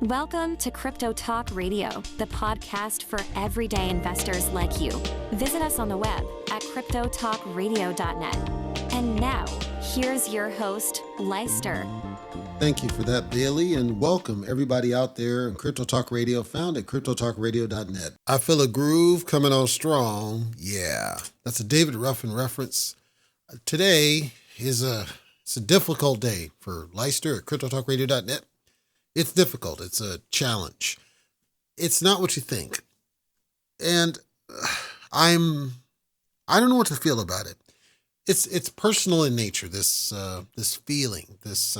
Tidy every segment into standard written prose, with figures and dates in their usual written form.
Welcome to Crypto Talk Radio, the podcast for everyday investors like you. Visit us on the web at cryptotalkradio.net. And now, here's your host, Leister. Thank you for that, Bailey, and welcome everybody out there in Crypto Talk Radio, found at cryptotalkradio.net. I feel a groove coming on strong. Yeah, that's a David Ruffin reference. Today is it's a difficult day for Leister at cryptotalkradio.net. It's difficult. It's a challenge. It's not what you think. And I don't know what to feel about it. It's personal in nature, this feeling, this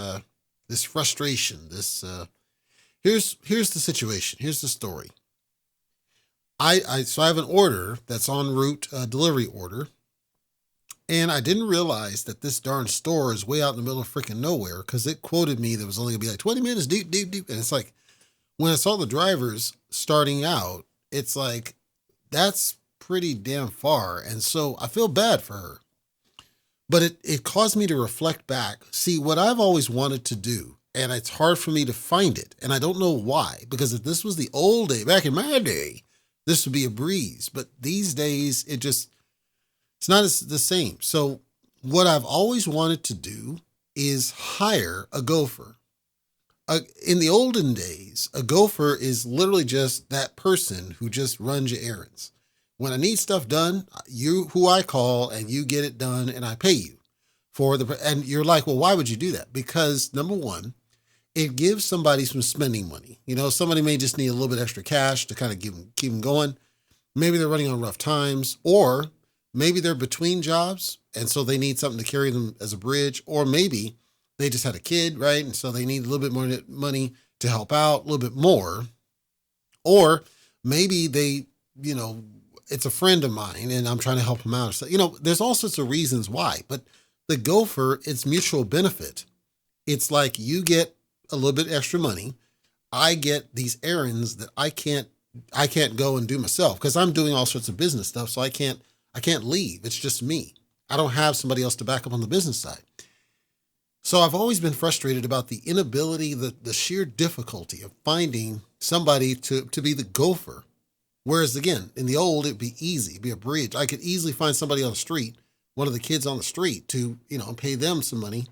frustration, here's the situation. Here's the story. So I have an order that's en route, a delivery order. And I didn't realize that this darn store is way out in the middle of freaking nowhere because it quoted me that was only gonna be like 20 minutes deep. And it's like, when I saw the drivers starting out, it's like, that's pretty damn far. And so I feel bad for her. But it caused me to reflect back, see what I've always wanted to do. And it's hard for me to find it. And I don't know why, because if this was the old day, back in my day, this would be a breeze. But these days, it's not the same. So what I've always wanted to do is hire a gopher. In the olden days, a gopher is literally just that person who just runs your errands. When I need stuff done, who I call and you get it done and I pay you and you're like, well, why would you do that? Because number one, it gives somebody some spending money. You know, somebody may just need a little bit extra cash to kind of keep them going. Maybe they're running on rough times, or maybe they're between jobs, and so they need something to carry them as a bridge, or maybe they just had a kid, right? And so they need a little bit more money to help out, a little bit more. Or maybe they, it's a friend of mine and I'm trying to help them out. So, there's all sorts of reasons why, but the gopher, it's mutual benefit. It's like you get a little bit extra money. I get these errands that I can't go and do myself because I'm doing all sorts of business stuff. So I can't leave. It's just me. I don't have somebody else to back up on the business side. So I've always been frustrated about the inability, the sheer difficulty of finding somebody to be the gopher. Whereas again, in the old, it'd be easy, it'd be a bridge. I could easily find somebody on the street, one of the kids on the street to, pay them some money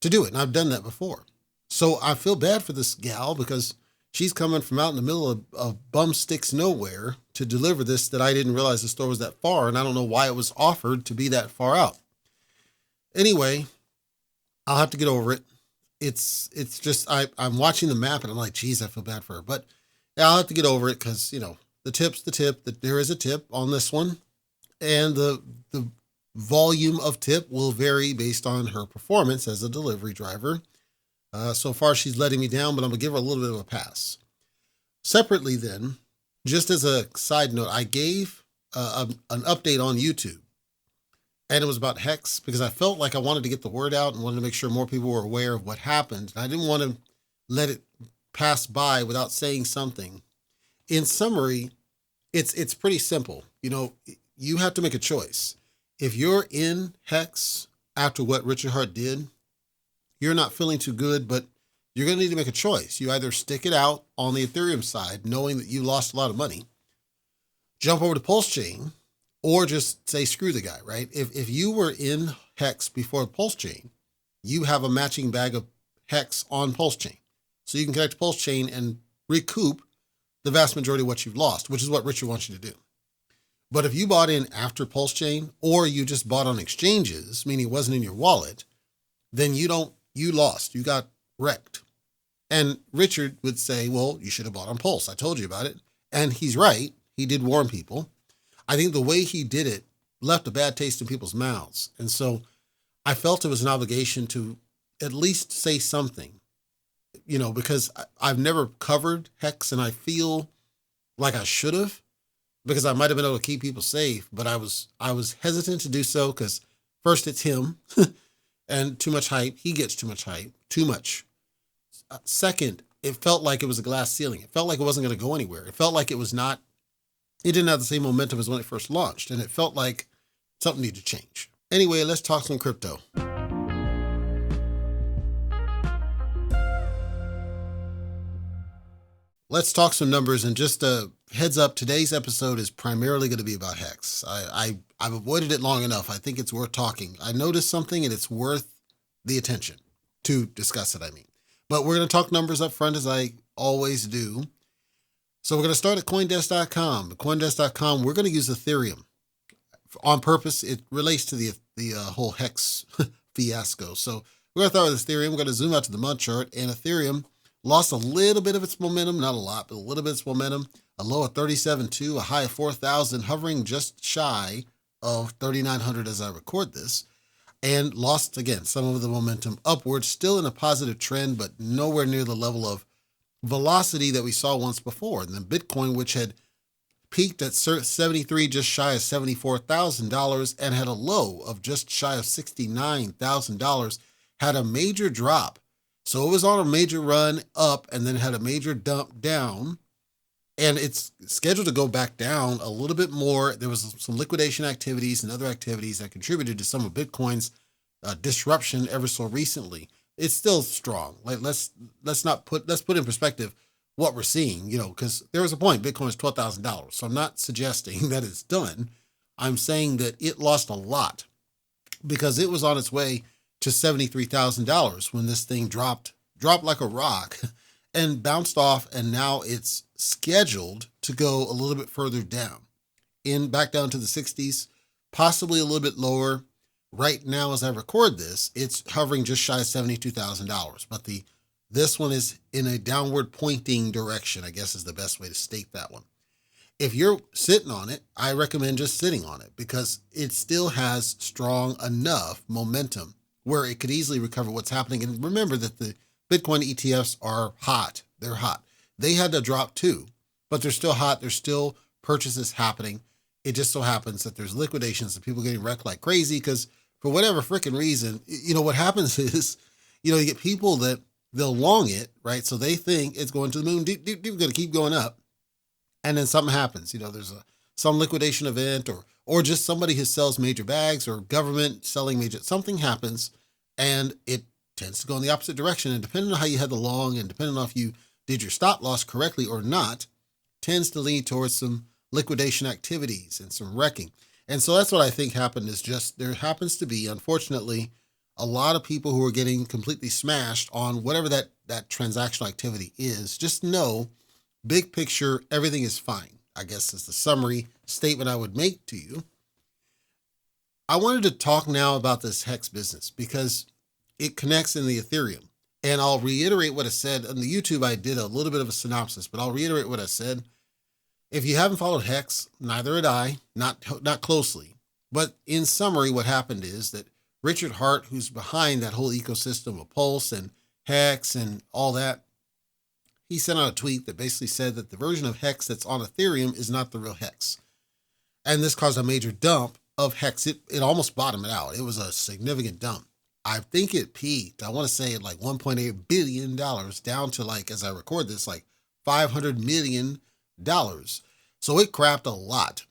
to do it. And I've done that before. So I feel bad for this gal because she's coming from out in the middle of bum sticks nowhere to deliver this that I didn't realize the store was that far. And I don't know why it was offered to be that far out. Anyway, I'll have to get over it. It's just, I'm watching the map and I'm like, geez, I feel bad for her. But I'll have to get over it because, the tip's the tip, that there is a tip on this one. And the volume of tip will vary based on her performance as a delivery driver. So far, she's letting me down, but I'm going to give her a little bit of a pass. Separately then, just as a side note, I gave an update on YouTube. And it was about Hex because I felt like I wanted to get the word out and wanted to make sure more people were aware of what happened. And I didn't want to let it pass by without saying something. In summary, it's pretty simple. You have to make a choice. If you're in Hex after what Richard Heart did, you're not feeling too good, but you're going to need to make a choice. You either stick it out on the Ethereum side, knowing that you lost a lot of money, jump over to Pulse Chain, or just say, screw the guy, right? If you were in Hex before Pulse Chain, you have a matching bag of Hex on Pulse Chain. So you can connect to Pulse Chain and recoup the vast majority of what you've lost, which is what Richard wants you to do. But if you bought in after Pulse Chain, or you just bought on exchanges, meaning it wasn't in your wallet, then you lost, you got wrecked. And Richard would say, well, you should have bought on Pulse. I told you about it. And he's right. He did warn people. I think the way he did it left a bad taste in people's mouths. And so I felt it was an obligation to at least say something, because I've never covered Hex and I feel like I should have, because I might've been able to keep people safe, but I was hesitant to do so because first it's him and too much hype. He gets too much hype, too much. Second, it felt like it was a glass ceiling. It felt like it wasn't going to go anywhere. It felt like it didn't have the same momentum as when it first launched. And it felt like something needed to change. Anyway, let's talk some crypto. let's talk some numbers. And just a heads up, today's episode is primarily going to be about Hex. I've avoided it long enough. I think it's worth talking. I noticed something and it's worth the attention to discuss it, I mean. But we're going to talk numbers up front as I always do. So we're going to start at CoinDesk.com. At CoinDesk.com, we're going to use Ethereum on purpose. It relates to the whole Hex fiasco. So we're going to start with Ethereum. We're going to zoom out to the month chart, and Ethereum lost a little bit of its momentum, not a lot, but a little bit of its momentum. A low of 37.2, a high of 4,000, hovering just shy of 3,900 as I record this, and lost again some of the momentum upwards, still in a positive trend, but nowhere near the level of velocity that we saw once before. And then Bitcoin, which had peaked at 73, just shy of $74,000, and had a low of just shy of $69,000, had a major drop. So it was on a major run up and then had a major dump down. And it's scheduled to go back down a little bit more. There was some liquidation activities and other activities that contributed to some of Bitcoin's disruption ever so recently. It's still strong. Like let's put in perspective what we're seeing, because there was a point Bitcoin is $12,000. So I'm not suggesting that it's done. I'm saying that it lost a lot because it was on its way to $73,000 when this thing dropped like a rock and bounced off, and now it's scheduled to go a little bit further down, back down to the 60s, possibly a little bit lower. Right now, as I record this, it's hovering just shy of $72,000, but this one is in a downward pointing direction, I guess is the best way to state that one. If you're sitting on it, I recommend just sitting on it because it still has strong enough momentum where it could easily recover what's happening. And remember that the Bitcoin ETFs are hot. They're hot. They had to drop too, but they're still hot. There's still purchases happening. It just so happens that there's liquidations and people getting wrecked like crazy because for whatever freaking reason, what happens is, you get people that they'll long it, right? So they think it's going to the moon, deep, going to keep going up. And then something happens, there's some liquidation event or just somebody who sells major bags or government selling something happens and it tends to go in the opposite direction. And depending on how you had the long and depending on if you did your stop loss correctly or not, tends to lead towards some liquidation activities and some wrecking. And so that's what I think happened is just there happens to be, unfortunately, a lot of people who are getting completely smashed on whatever that transactional activity is. Just know, big picture, everything is fine, I guess is the summary statement I would make to you. I wanted to talk now about this Hex business because it connects in the Ethereum. And I'll reiterate what I said. On the YouTube, I did a little bit of a synopsis, but I'll reiterate what I said. If you haven't followed Hex, neither had I, not closely. But in summary, what happened is that Richard Hart, who's behind that whole ecosystem of Pulse and Hex and all that, he sent out a tweet that basically said that the version of Hex that's on Ethereum is not the real Hex. And this caused a major dump of Hex. It almost bottomed out. It was a significant dump. I think it peaked, I want to say at like $1.8 billion down to like, as I record this, like $500 million. So it crapped a lot.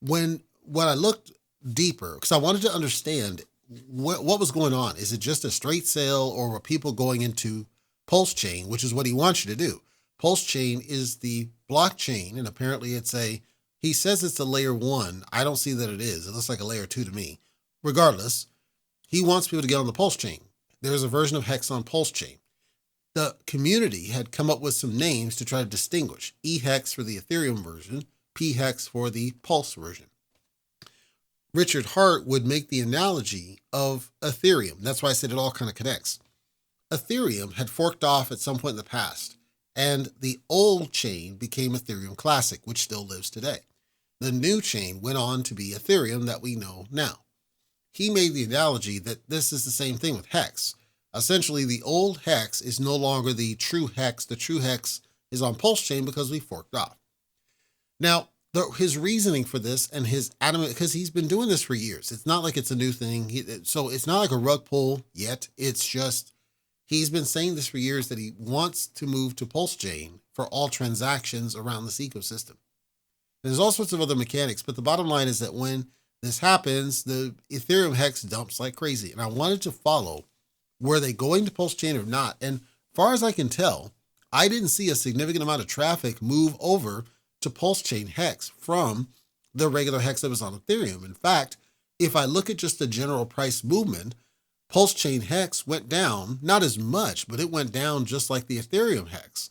When I looked deeper, because I wanted to understand what was going on. Is it just a straight sale or were people going into Pulse Chain, which is what he wants you to do? Pulse Chain is the blockchain, and apparently he says it's a layer 1. I don't see that it is. It looks like a layer 2 to me. Regardless, he wants people to get on the Pulse Chain. There's a version of Hex on Pulse Chain. The community had come up with some names to try to distinguish. eHex for the Ethereum version, pHex for the Pulse version. Richard Hart would make the analogy of Ethereum. That's why I said it all kind of connects. Ethereum had forked off at some point in the past, and the old chain became Ethereum Classic, which still lives today. The new chain went on to be Ethereum that we know now. He made the analogy that this is the same thing with Hex. Essentially, the old Hex is no longer the true Hex. The true Hex is on Pulse Chain because we forked off. Now, his reasoning for this and his adamant, because he's been doing this for years. It's not like it's a new thing. So it's not like a rug pull yet. It's just, he's been saying this for years that he wants to move to Pulse Chain for all transactions around this ecosystem. There's all sorts of other mechanics, but the bottom line is that when this happens, the Ethereum Hex dumps like crazy. And I wanted to follow, were they going to Pulse Chain or not? And far as I can tell, I didn't see a significant amount of traffic move over to Pulse Chain Hex from the regular Hex that was on Ethereum. In fact, if I look at just the general price movement, Pulse Chain Hex went down, not as much, but it went down just like the Ethereum Hex.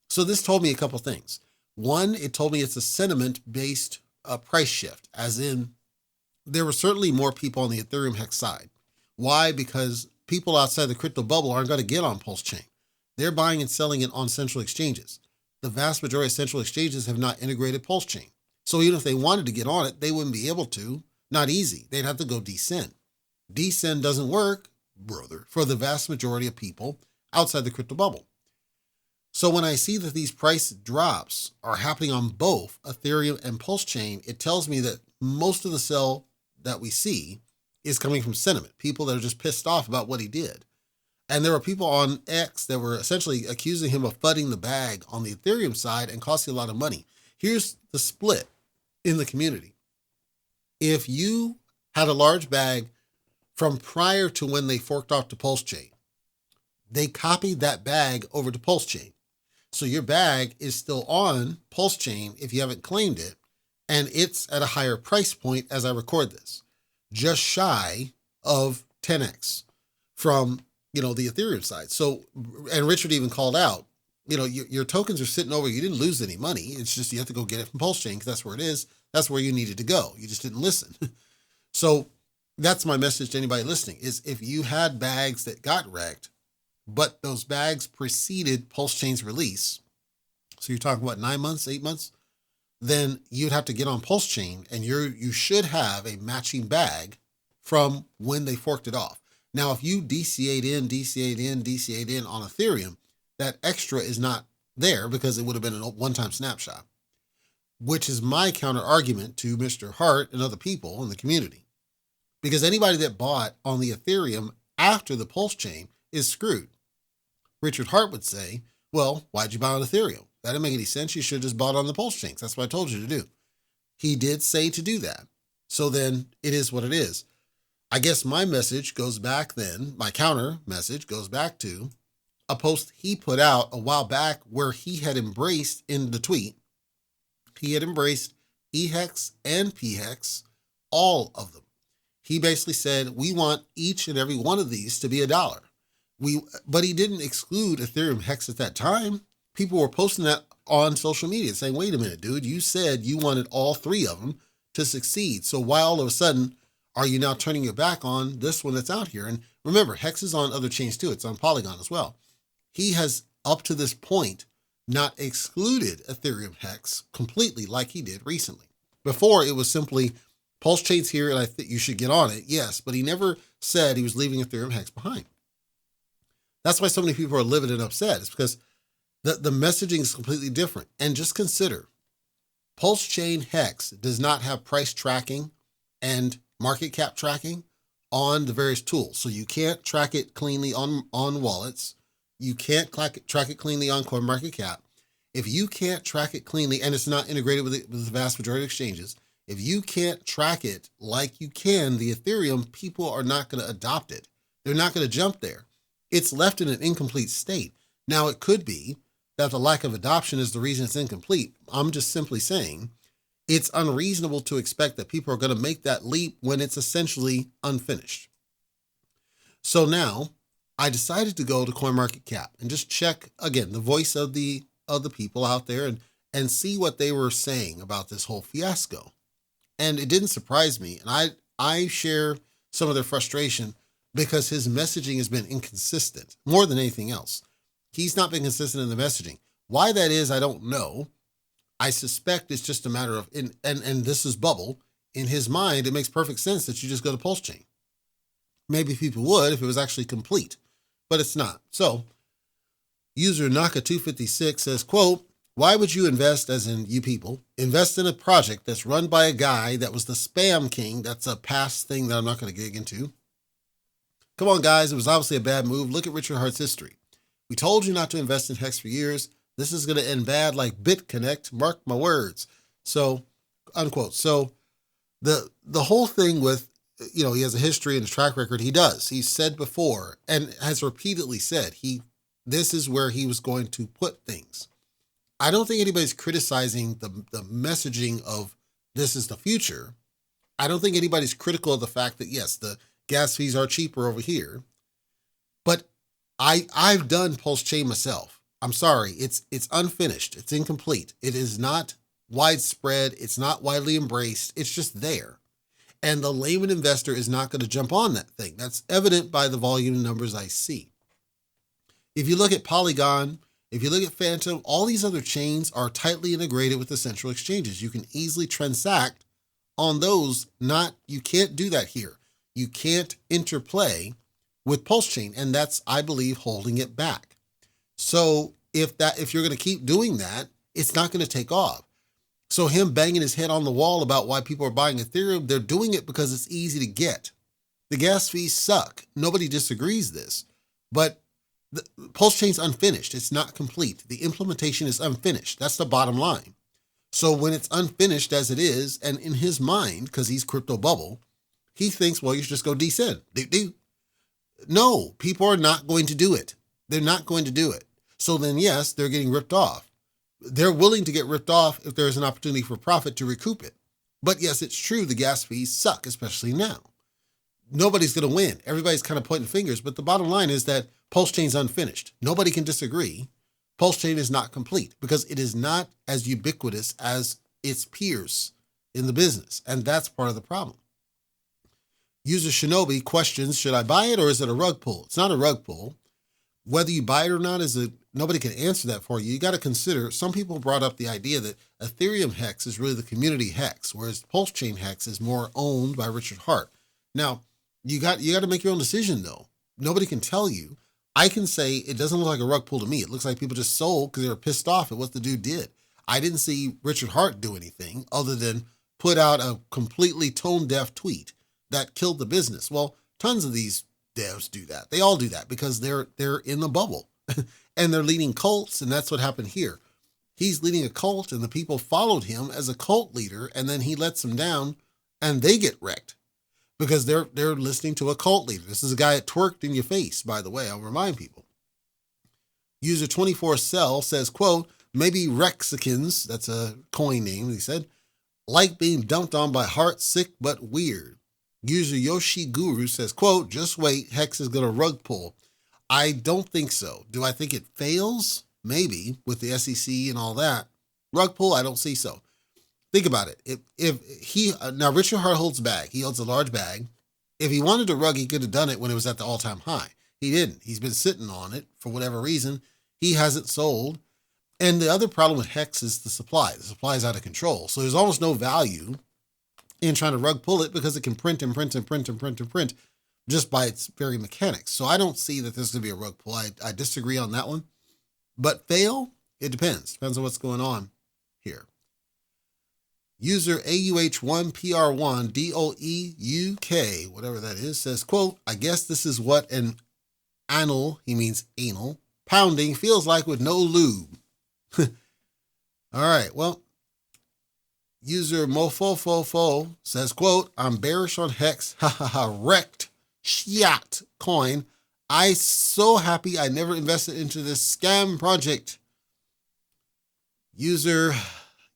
So this told me a couple things. One, it told me it's a sentiment-based price shift, as in there were certainly more people on the Ethereum Hex side. Why? Because people outside the crypto bubble aren't going to get on Pulse Chain. They're buying and selling it on central exchanges. The vast majority of central exchanges have not integrated Pulse Chain. So even if they wanted to get on it, they wouldn't be able to. Not easy. They'd have to go descend. Descend doesn't work, brother, for the vast majority of people outside the crypto bubble. So when I see that these price drops are happening on both Ethereum and Pulse Chain, it tells me that most of the sell that we see is coming from sentiment, people that are just pissed off about what he did. And there were people on X that were essentially accusing him of fudding the bag on the Ethereum side and costing a lot of money. Here's the split in the community. If you had a large bag from prior to when they forked off to Pulse Chain, they copied that bag over to Pulse Chain. So your bag is still on Pulse Chain if you haven't claimed it, and it's at a higher price point as I record this, just shy of 10x from, the Ethereum side. So, and Richard even called out, your tokens are sitting over, you didn't lose any money. It's just you have to go get it from Pulse Chain because that's where it is. That's where you needed to go. You just didn't listen. So that's my message to anybody listening is if you had bags that got wrecked, but those bags preceded Pulse Chain's release, so you're talking about 9 months, 8 months, then you'd have to get on Pulse Chain and you should have a matching bag from when they forked it off. Now, if you DCA'd in on Ethereum, that extra is not there because it would have been a one-time snapshot, which is my counter argument to Mr. Hart and other people in the community. Because anybody that bought on the Ethereum after the Pulse Chain is screwed. Richard Hart would say, well, why'd you buy on Ethereum? That didn't make any sense. You should have just bought on the Pulse Chain. That's what I told you to do. He did say to do that. So then it is what it is. I guess my message goes back then, my counter message goes back to a post he put out a while back where he had embraced in the tweet. He had embraced eHex and pHex, all of them. He basically said, we want each and every one of these to be $1. But he didn't exclude Ethereum Hex at that time. People were posting that on social media saying, wait a minute, dude, you said you wanted all three of them to succeed. So why all of a sudden are you now turning your back on this one that's out here? And remember, Hex is on other chains too. It's on Polygon as well. He has up to this point not excluded Ethereum Hex completely like he did recently. Before it was simply Pulse Chain's here and I think you should get on it. Yes, but he never said he was leaving Ethereum Hex behind. That's why so many people are livid and upset. It's because the messaging is completely different. And just consider, Pulse Chain Hex does not have price tracking and market cap tracking on the various tools. So you can't track it cleanly on wallets. You can't track it cleanly on CoinMarketCap. If you can't track it cleanly, and it's not integrated with the vast majority of exchanges, if you can't track it like you can the Ethereum, people are not going to adopt it. They're not going to jump there. It's left in an incomplete state. Now, it could be that the lack of adoption is the reason it's incomplete. I'm just simply saying it's unreasonable to expect that people are going to make that leap when it's essentially unfinished. So now I decided to go to CoinMarketCap and just check, again, the voice of the people out there and see what they were saying about this whole fiasco. And it didn't surprise me. And I share some of their frustration because his messaging has been inconsistent more than anything else. He's not been consistent in the messaging. Why that is, I don't know. I suspect it's just a matter of, and this is Bubble, in his mind, it makes perfect sense that you just go to Pulse Chain. Maybe people would if it was actually complete, but it's not. So user Naka256 says, quote, why would you invest, as in you people, invest in a project that's run by a guy that was the spam king? That's a past thing that I'm not going to dig into. Come on, guys. It was obviously a bad move. Look at Richard Hart's history. We told you not to invest in Hex for years. This is going to end bad like BitConnect. Mark my words. So, unquote. So the whole thing with, he has a history and a track record. He does. He's said before and has repeatedly said he This is where he was going to put things. I don't think anybody's criticizing the messaging of this is the future. I don't think anybody's critical of the fact that, yes, the gas fees are cheaper over here. But I've done Pulse Chain myself. I'm sorry, it's unfinished. It's incomplete. It is not widespread. It's not widely embraced. It's just there. And the layman investor is not going to jump on that thing. That's evident by the volume numbers I see. If you look at Polygon, if you look at Phantom, all these other chains are tightly integrated with the central exchanges. You can easily transact on those. You can't do that here. You can't interplay with Pulse Chain, and that's, I believe, holding it back. So if you're going to keep doing that, it's not going to take off. So him banging his head on the wall about why people are buying Ethereum, they're doing it because it's easy to get. The gas fees suck. Nobody disagrees this, but the Pulse Chain's unfinished. It's not complete. The implementation is unfinished. That's the bottom line. So when it's unfinished as it is, and in his mind, because he's crypto bubble, he thinks, well, you should just go descend. No, people are not going to do it. They're not going to do it. So then, yes, they're getting ripped off. They're willing to get ripped off if there's an opportunity for profit to recoup it. But yes, it's true, the gas fees suck, especially now. Nobody's going to win. Everybody's kind of pointing fingers, but the bottom line is that Pulse Chain's unfinished. Nobody can disagree. Pulse Chain is not complete because it is not as ubiquitous as its peers in the business, and that's part of the problem. User Shinobi questions, should I buy it or is it a rug pull? It's not a rug pull. Whether you buy it or not nobody can answer that for you. You got to consider, some people brought up the idea that Ethereum Hex is really the community Hex, whereas Pulse Chain Hex is more owned by Richard Hart. Now, you got to make your own decision though. Nobody can tell you. I can say it doesn't look like a rug pull to me. It looks like people just sold because they were pissed off at what the dude did. I didn't see Richard Hart do anything other than put out a completely tone-deaf tweet that killed the business. Well, tons of these devs do that. They all do that because they're in the bubble and they're leading cults. And that's what happened here. He's leading a cult and the people followed him as a cult leader. And then he lets them down and they get wrecked because they're listening to a cult leader. This is a guy that twerked in your face, by the way. I'll remind people. User 24cell says, quote, maybe Rexicans, that's a coin name, he said, like being dumped on by Hart, sick but weird. User Yoshi Guru says, quote, just wait, Hex is going to rug pull. I don't think so. Do I think it fails? Maybe, with the SEC and all that. Rug pull, I don't see so. Think about it. Now Richard Hart holds a bag. He holds a large bag. If he wanted to rug, he could have done it when it was at the all-time high. He didn't. He's been sitting on it for whatever reason. He hasn't sold. And the other problem with Hex is the supply. The supply is out of control. So there's almost no value in trying to rug pull it because it can print and print and print and print and print just by its very mechanics. So I don't see that there's going to be a rug pull. I disagree on that one. But fail? It depends. Depends on what's going on here. User AUH1PR1 DOEUK, whatever that is, says, quote, I guess this is what an anal, he means anal, pounding feels like with no lube. All right, well, user Mofofofo says, quote, I'm bearish on Hex, wrecked, shiat coin. I so happy I never invested into this scam project. User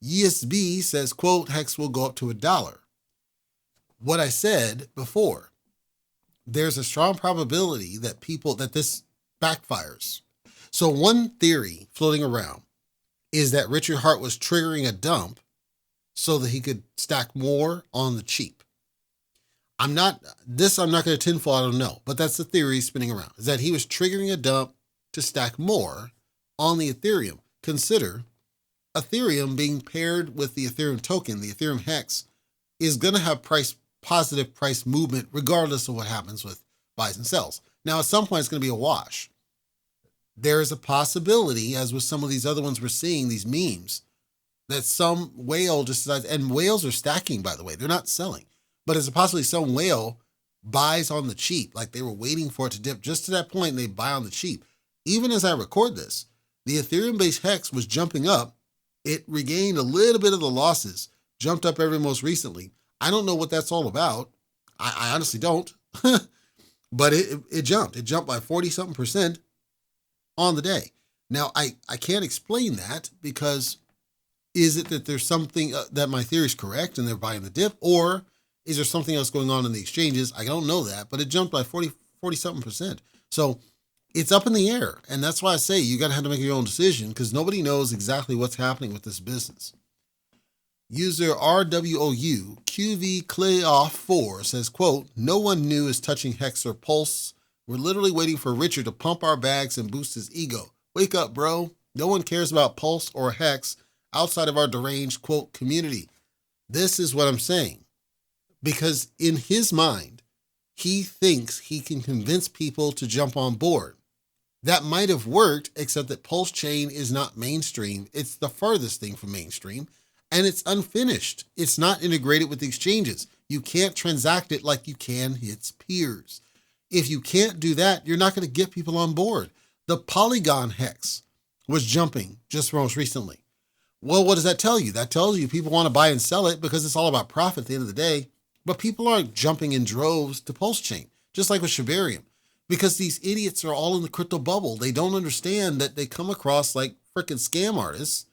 ESB says, quote, Hex will go up to $1. What I said before, there's a strong probability that this backfires. So one theory floating around is that Richard Hart was triggering a dump so that he could stack more on the cheap. I'm not going to tinfoil, I don't know, but that's the theory spinning around, is that he was triggering a dump to stack more on the Ethereum. Consider Ethereum being paired with the Ethereum token, the Ethereum Hex, is going to have positive price movement regardless of what happens with buys and sells. Now, at some point, it's going to be a wash. There is a possibility, as with some of these other ones we're seeing, these memes, that some whale just decides, and whales are stacking, by the way, they're not selling, but it's a possibility some whale buys on the cheap, like they were waiting for it to dip just to that point, and they buy on the cheap. Even as I record this, the Ethereum-based Hex was jumping up. It regained a little bit of the losses, jumped up every most recently. I don't know what that's all about. I honestly don't, but it jumped. It jumped by 40-something%. on the day. Now, I can't explain that because is it that there's something that my theory is correct and they're buying the dip, or is there something else going on in the exchanges? I don't know that, but it jumped by 40 something percent. So it's up in the air. And that's why I say you got to have to make your own decision because nobody knows exactly what's happening with this business. User RWOU QV Clayoff4 says, quote, no one new is touching Hex or Pulse. We're literally waiting for Richard to pump our bags and boost his ego. Wake up, bro. No one cares about Pulse or Hex outside of our deranged, quote, community. This is what I'm saying. Because in his mind, he thinks he can convince people to jump on board. That might have worked, except that Pulse Chain is not mainstream. It's the furthest thing from mainstream, and it's unfinished. It's not integrated with the exchanges. You can't transact it like you can its peers. If you can't do that, you're not going to get people on board. The Polygon Hex was jumping just most recently. Well, what does that tell you? That tells you people want to buy and sell it because it's all about profit at the end of the day. But people aren't jumping in droves to Pulse Chain, just like with Shibarium, because these idiots are all in the crypto bubble. They don't understand that they come across like freaking scam artists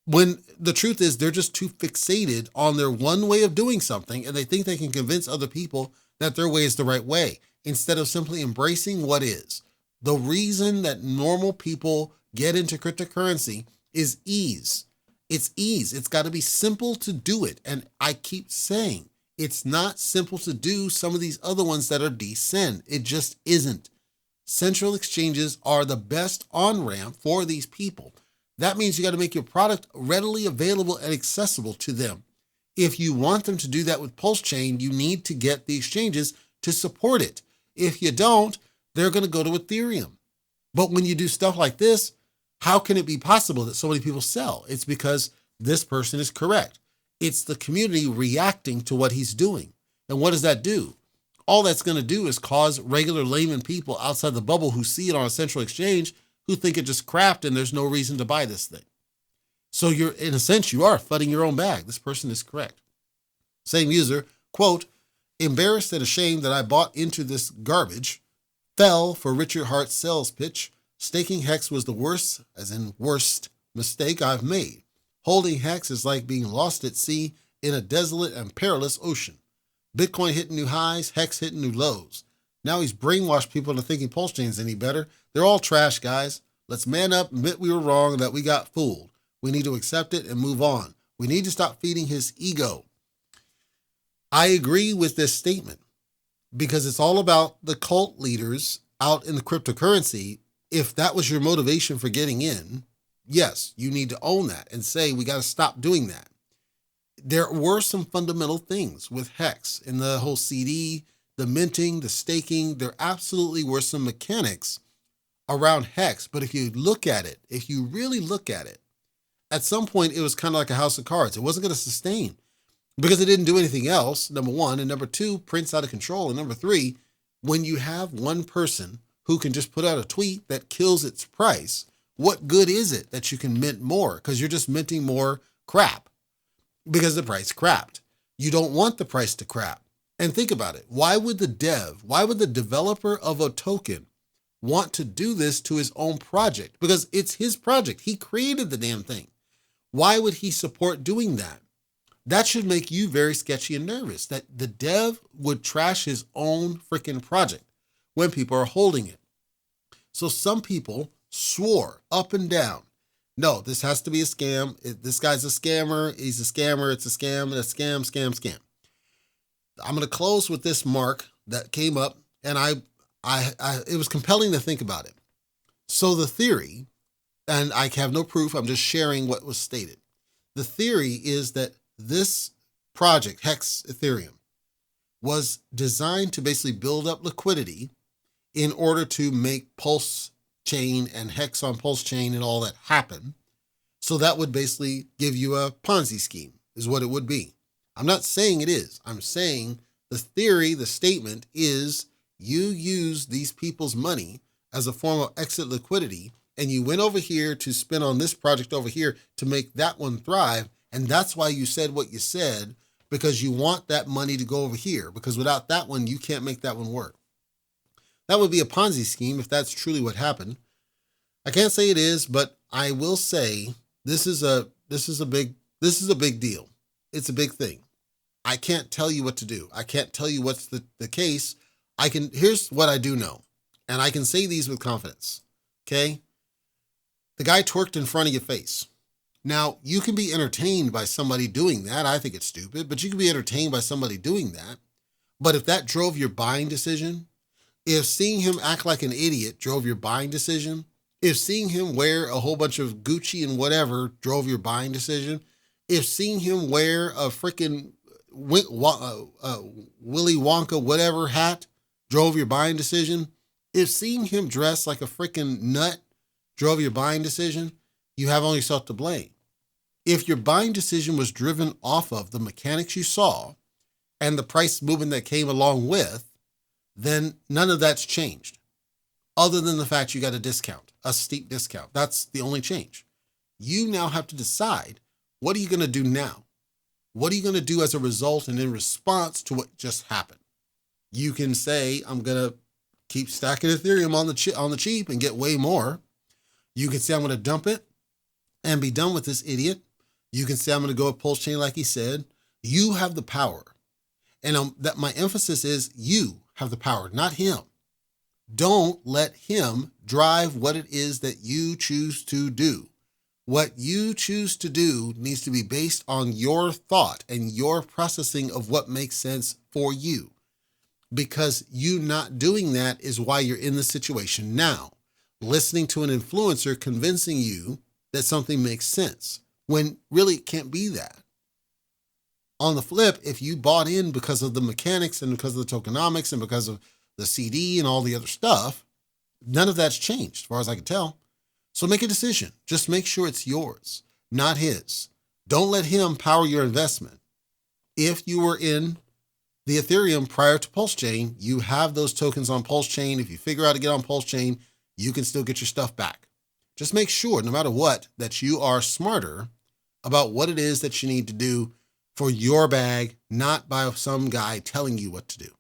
when the truth is they're just too fixated on their one way of doing something and they think they can convince other people that their way is the right way instead of simply embracing what is. The reason that normal people get into cryptocurrency is ease. It's ease. It's got to be simple to do it. And I keep saying it's not simple to do some of these other ones that are descend. It just isn't. Central exchanges are the best on-ramp for these people. That means you got to make your product readily available and accessible to them. If you want them to do that with Pulse Chain, you need to get the exchanges to support it. If you don't, they're going to go to Ethereum. But when you do stuff like this, how can it be possible that so many people sell? It's because this person is correct. It's the community reacting to what he's doing. And what does that do? All that's going to do is cause regular layman people outside the bubble who see it on a central exchange who think it just crap and there's no reason to buy this thing. So you're, in a sense, you are flooding your own bag. This person is correct. Same user, quote, embarrassed and ashamed that I bought into this garbage, fell for Richard Hart's sales pitch. Staking Hex was the worst, as in worst, mistake I've made. Holding Hex is like being lost at sea in a desolate and perilous ocean. Bitcoin hitting new highs, Hex hitting new lows. Now he's brainwashed people into thinking Pulse Chain's any better. They're all trash, guys. Let's man up, admit we were wrong, that we got fooled. We need to accept it and move on. We need to stop feeding his ego. I agree with this statement because it's all about the cult leaders out in the cryptocurrency. If that was your motivation for getting in, yes, you need to own that and say, we got to stop doing that. There were some fundamental things with Hex in the whole CD, the minting, the staking. There absolutely were some mechanics around Hex. But if you look at it, if you really look at it, at some point it was kind of like a house of cards. It wasn't going to sustain because it didn't do anything else, number one. And number two, Prince out of control. And number three, when you have one person who can just put out a tweet that kills its price, what good is it that you can mint more? Because you're just minting more crap because the price crapped. You don't want the price to crap. And think about it. Why would the developer of a token want to do this to his own project? Because it's his project. He created the damn thing. Why would he support doing that? That should make you very sketchy and nervous that the dev would trash his own freaking project when people are holding it. So some people swore up and down, no, this has to be a scam. This guy's a scammer. He's a scammer. It's a scam. A scam. I'm going to close with this mark that came up, and it was compelling to think about it. So the theory, and I have no proof, I'm just sharing what was stated. The theory is that this project, Hex Ethereum, was designed to basically build up liquidity in order to make Pulse Chain and Hex on Pulse Chain and all that happen. So that would basically give you a Ponzi scheme, is what it would be. I'm not saying it is. I'm saying the theory, the statement is you use these people's money as a form of exit liquidity, and you went over here to spend on this project over here to make that one thrive. And that's why you said what you said, because you want that money to go over here, because without that one, you can't make that one work. That would be a Ponzi scheme if that's truly what happened. I can't say it is, but I will say this is a big deal. It's a big thing. I can't tell you what to do. I can't tell you what's the case. Here's what I do know, and I can say these with confidence. Okay? The guy twerked in front of your face. Now, you can be entertained by somebody doing that. I think it's stupid, but you can be entertained by somebody doing that. But if that drove your buying decision, if seeing him act like an idiot drove your buying decision, if seeing him wear a whole bunch of Gucci and whatever drove your buying decision, if seeing him wear a freaking Willy Wonka whatever hat drove your buying decision, if seeing him dress like a freaking nut drove your buying decision, you have only yourself to blame. If your buying decision was driven off of the mechanics you saw and the price movement that came along with, then none of that's changed. Other than the fact you got a discount, a steep discount. That's the only change. You now have to decide, what are you going to do now? What are you going to do as a result and in response to what just happened? You can say, I'm going to keep stacking Ethereum on the cheap and get way more. You can say, I'm going to dump it and be done with this idiot. You can say, I'm going to go with Pulse Chain like he said. You have the power. And that my emphasis is you have the power, not him. Don't let him drive what it is that you choose to do. What you choose to do needs to be based on your thought and your processing of what makes sense for you. Because you not doing that is why you're in the situation now. Listening to an influencer convincing you that something makes sense when really it can't be that. On the flip, if you bought in because of the mechanics and because of the tokenomics and because of the CD and all the other stuff, none of that's changed as far as I can tell. So make a decision. Just make sure it's yours, not his. Don't let him power your investment. If you were in the Ethereum prior to Pulse Chain, you have those tokens on Pulse Chain. If you figure out to get on Pulse Chain, you can still get your stuff back. Just make sure, no matter what, that you are smarter about what it is that you need to do for your bag, not by some guy telling you what to do.